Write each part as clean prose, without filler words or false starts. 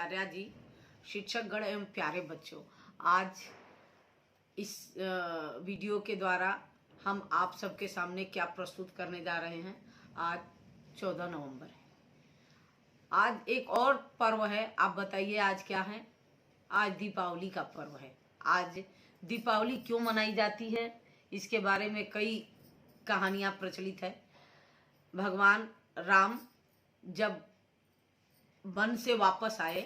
आचार्य जी, शिक्षकगण एवं प्यारे बच्चों, आज इस वीडियो के द्वारा हम आप सबके सामने क्या प्रस्तुत करने जा रहे हैं। आज 14 नवंबर है। आज एक और पर्व है। आप बताइए आज क्या है? आज दीपावली का पर्व है। आज दीपावली क्यों मनाई जाती है, इसके बारे में कई कहानियां प्रचलित है। भगवान राम जब वन से वापस आए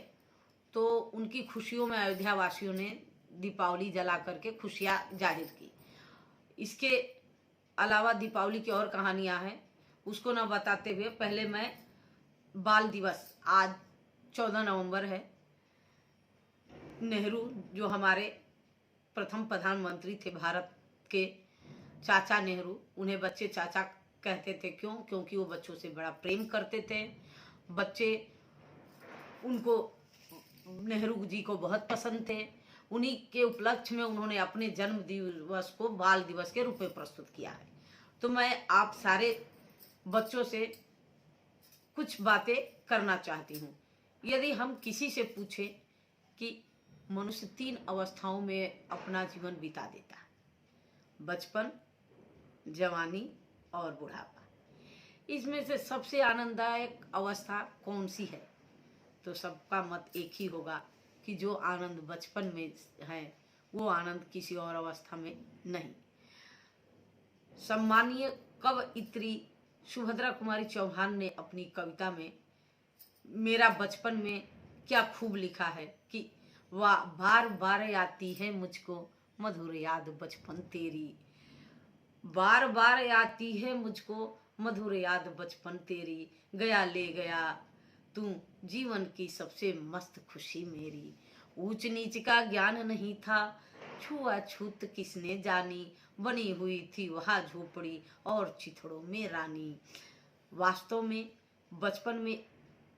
तो उनकी खुशियों में अयोध्या वासियों ने दीपावली जला करके खुशियां जाहिर की। इसके अलावा दीपावली की और कहानियां हैं, उसको न बताते हुए पहले मैं बाल दिवस, आज 14 नवंबर है। नेहरू जो हमारे प्रथम प्रधानमंत्री थे भारत के, चाचा नेहरू, उन्हें बच्चे चाचा कहते थे। क्यों? क्योंकि वो बच्चों से बड़ा प्रेम करते थे। बच्चे उनको, नेहरू जी को बहुत पसंद थे। उन्हीं के उपलक्ष्य में उन्होंने अपने जन्म दिवस को बाल दिवस के रूप में प्रस्तुत किया है। तो मैं आप सारे बच्चों से कुछ बातें करना चाहती हूँ। यदि हम किसी से पूछें कि मनुष्य 3 अवस्थाओं में अपना जीवन बिता देता है, बचपन, जवानी और बुढ़ापा, इसमें से सबसे आनंददायक अवस्था कौन सी है? तो सबका मत एक ही होगा कि जो आनंद बचपन में है वो आनंद किसी और अवस्था में नहीं। सम्मानीय कवयित्री सुभद्रा कुमारी चौहान ने अपनी कविता में मेरा बचपन में क्या खूब लिखा है कि वाह बार बार आती है मुझको मधुर याद बचपन तेरी, बार बार आती है मुझको मधुर याद बचपन तेरी, गया ले गया तू जीवन की सबसे मस्त खुशी मेरी, ऊंच नीच का ज्ञान नहीं था छुआछूत किसने जानी, बनी हुई थी वहाँ झोपड़ी और चिथड़ों में रानी। वास्तव में बचपन में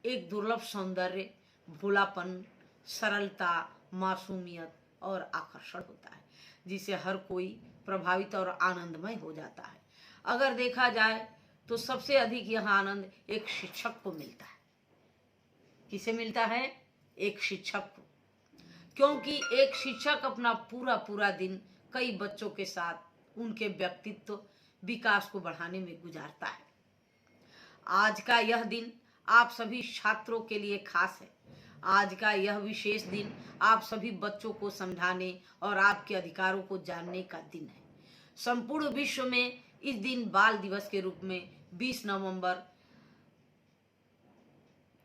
एक दुर्लभ सौंदर्य, भोलापन, सरलता, मासूमियत और आकर्षण होता है, जिसे हर कोई प्रभावित और आनंदमय हो जाता है। अगर देखा जाए तो सबसे अधिक यह आनंद एक शिक्षक को मिलता है। किसे मिलता है? एक शिक्षक को, क्योंकि एक शिक्षक अपना पूरा पूरा दिन कई बच्चों के साथ उनके व्यक्तित्व विकास को बढ़ाने में गुजारता है। आज का यह दिन आप सभी छात्रों के लिए खास है। आज का यह विशेष दिन आप सभी बच्चों को समझाने और आपके अधिकारों को जानने का दिन है। संपूर्ण विश्व में इस दिन बाल दिवस के रूप में 20 नवंबर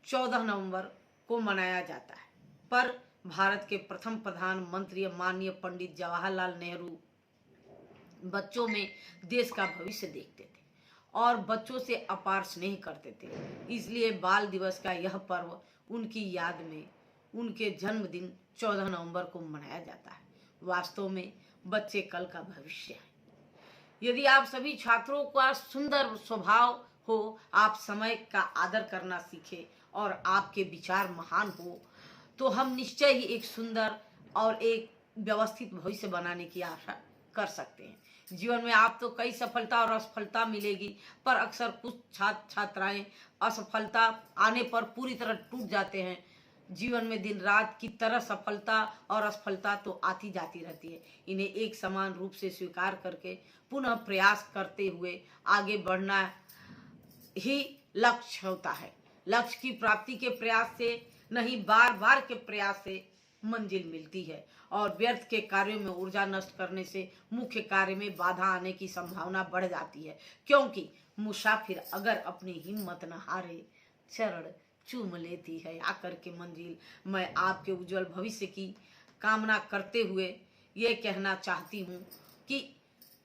14 नवंबर को मनाया जाता है। पर भारत के प्रथम प्रधानमंत्री माननीय पंडित जवाहरलाल नेहरू बच्चों में देश का भविष्य देखते थे और बच्चों से अपार स्नेह करते थे। इसलिए बाल दिवस का यह पर्व उनकी याद में उनके जन्मदिन 14 नवंबर को मनाया जाता है। वास्तव में बच्चे कल का भविष्य है। यदि आप सभी छात्रों का सुंदर स्वभाव हो, आप समय का आदर करना सीखे और आपके विचार महान हो, तो हम निश्चय ही एक सुंदर और एक व्यवस्थित भविष्य बनाने की आशा कर सकते हैं। जीवन में आप तो कई सफलता और असफलता मिलेगी, पर अक्सर कुछ छात्र छात्राएं असफलता आने पर पूरी तरह टूट जाते हैं। जीवन में दिन रात की तरह सफलता और असफलता तो आती जाती रहती है। इन्हें एक समान रूप से स्वीकार करके पुनः प्रयास करते हुए आगे बढ़ना ही लक्ष्य होता है। लक्ष्य की प्राप्ति के प्रयास से नहीं, बार बार के प्रयास से मंजिल मिलती है और व्यर्थ के कार्यों में ऊर्जा नष्ट करने से मुख्य कार्य में बाधा आने की संभावना बढ़ जाती है। क्योंकि मुसाफिर अगर अपनी हिम्मत न हारे, चरण चूम लेती है आकर के मंजिल। मैं आपके उज्जवल भविष्य की कामना करते हुए ये कहना चाहती हूँ कि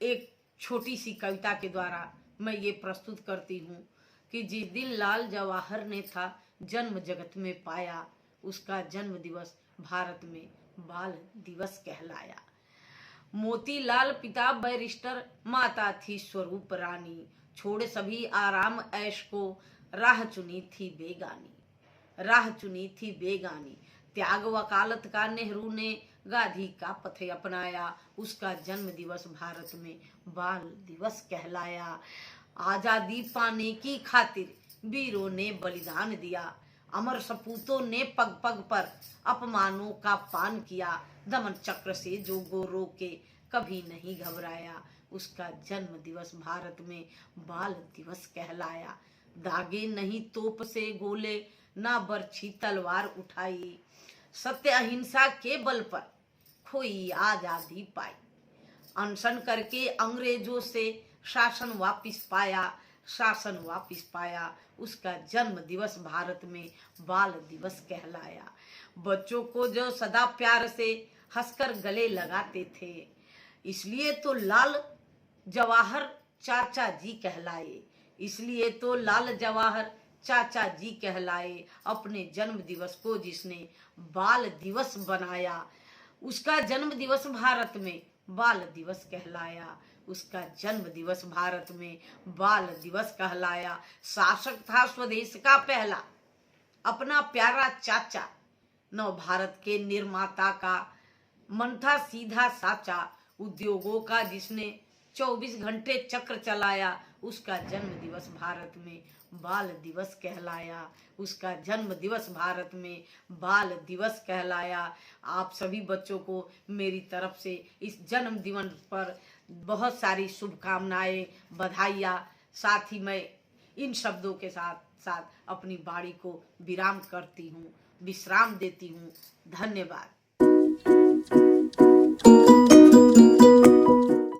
एक छोटी सी कविता के द्वारा मैं ये प्रस्तुत करती हूँ कि जिस दिन लाल जवाहर ने था जन्म जगत में पाया, उसका जन्म दिवस भारत में बाल दिवस कहलाया। मोतीलाल पिता बैरिस्टर, माता थी स्वरूप रानी, छोड़ सभी आराम ऐश को राह चुनी थी बेगानी, राह चुनी थी बेगानी। त्याग वकालत का नेहरू ने गांधी का पथ अपनाया, उसका जन्म दिवस भारत में बाल दिवस कहलाया। आजादी पाने की खातिर वीरों ने बलिदान दिया, अमर सपूतों ने पग पग पर अपमानों का पान किया, दमन चक्र से जो गोरों के कभी नहीं घबराया, उसका जन्म दिवस भारत में बाल दिवस कहलाया। दागे नहीं तोप से गोले, ना बरछी तलवार उठाई, सत्य अहिंसा के बल पर खोई आजादी पाई। अनशन करके अंग्रेजों से शासन वापिस पाया, शासन वापिस पाया, उसका जन्म दिवस भारत में बाल दिवस कहलाया। बच्चों को जो सदा प्यार से हंसकर गले लगाते थे, इसलिए तो लाल जवाहर चाचा जी कहलाए, इसलिए तो लाल जवाहर चाचा जी कहलाए। अपने जन्म दिवस को जिसने बाल दिवस बनाया, उसका जन्म दिवस भारत में बाल दिवस कहलाया, उसका जन्म दिवस भारत में बाल दिवस कहलाया। शासक था स्वदेश का पहला अपना प्यारा चाचा, नव भारत के निर्माता का मन था सीधा साचा। उद्योगों का जिसने 24 घंटे चक्र चलाया, उसका जन्म दिवस भारत में बाल दिवस कहलाया, उसका जन्म दिवस भारत में बाल दिवस कहलाया। आप सभी बच्चों को मेरी तरफ से इस जन्म दिवस पर बहुत सारी शुभकामनाएं, बधाइयाँ। साथ ही मैं इन शब्दों के साथ साथ अपनी वाणी को विराम करती हूँ, विश्राम देती हूँ। धन्यवाद।